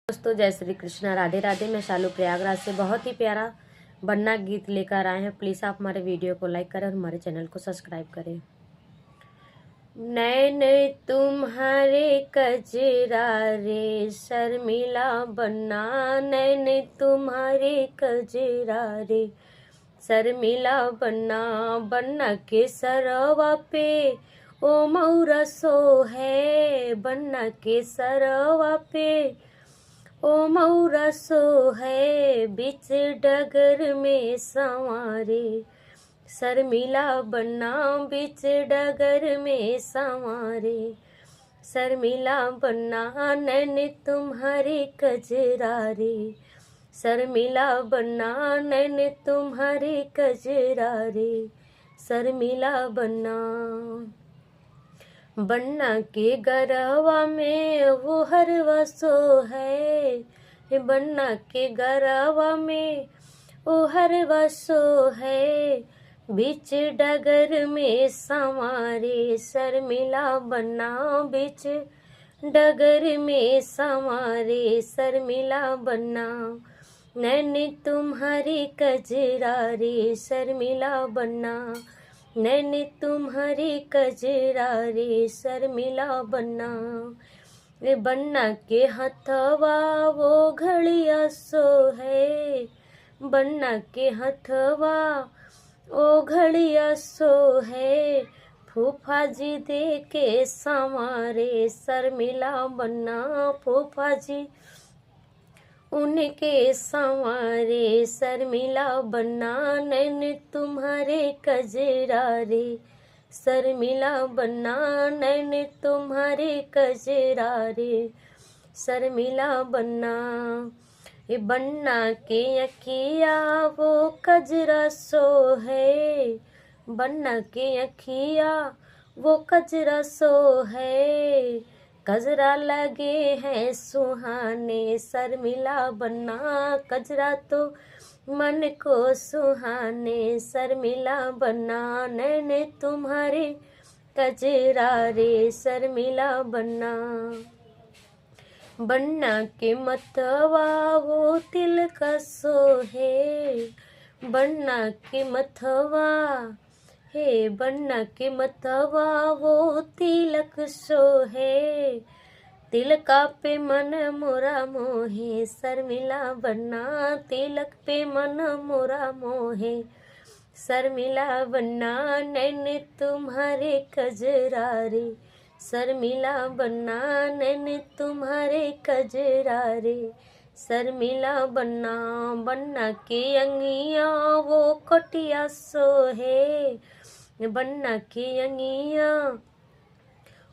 दोस्तों जय श्री कृष्णा, राधे राधे। मैं शालू प्रयागराज से बहुत ही प्यारा बन्ना गीत लेकर आए हैं। प्लीज़ आप हमारे वीडियो को लाइक करें और हमारे चैनल को सब्सक्राइब करें। नैन तुम्हारे कजरा रे शर्मिला बन्ना, नैन तुम्हारे कजरा रे शर्मिला बन्ना, बन्ना के सरवा पे ओ मौरा सो है, बन्ना के सरवा पे ओ मौरा सो है, बीच डगर में संवारे शर्मिला बन्ना, बीच डगर में संवारे शर्मिला बन्ना, नैन तुम्हारे कजरा रे शर्मिला बन्ना, नैन तुम्हारे कजरा रे शर्मिला बन्ना। बन्ना के गरवा में वो हरवा सो है, बन्ना के गरवा में वो हरवा सो है, बीच डगर में संवारे शर्मिला बन्ना, बीच डगर में संवारे शर्मिला बन्ना, नैन तुम्हारी कजरा रे शर्मिला बन्ना, नैन तुम्हारी कजरा रे शर्मिला बन्ना। बन्ना के हथवा वो घड़िया सो है, बन्ना के हथवा ओ घड़िया सो है, फूफा जी दे के संवारे शर्मिला बन्ना, फूफा जी उनके संवारे शर्मिला बन्ना, नैन तुम्हारे कजरा रे शर्मिला बन्ना, नैन तुम्हारे कजरा रे शर्मिला बन्ना। ये बन्ना के अखिया वो कजरा सो है, बन्ना के अखिया वो कजरा सो है, कजरा लगे हैं सुहाने शर्मिला बन्ना, कजरा तो मन को सुहाने शर्मिला बन्ना, नैन तुम्हारे कजरा रे शर्मिला बन्ना। बन्ना के मथवा वो तिलक सो है, बन्ना के मथवा हे बन्ना के मथवा वो तिलक सो है, तिलका पे मन मोरा मोहे शर्मिला बन्ना, तिलक पे मन मोरा मोहे शर्मिला बन्ना, नैन तुम्हारे कजरा रे शर्मिला बन्ना, नैन तुम्हारे कजरा रे शर्मिला बन्ना। बन्ना के अंगिया वो कटिया सो है, बन्ना की अंगिया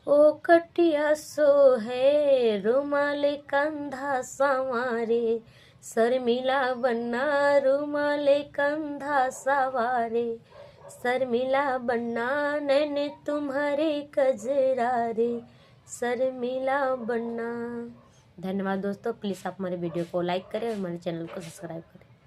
ओ कटिया सो है, रुमाल कंधा संवारे शर्मिला बन्ना, रुमाल कंधा सवारे शर्मिला बन्ना, नैन तुम्हारे कजरा रे शर्मिला बन्ना। धन्यवाद दोस्तों, प्लीज़ आप हमारे वीडियो को लाइक करें और हमारे चैनल को सब्सक्राइब करें।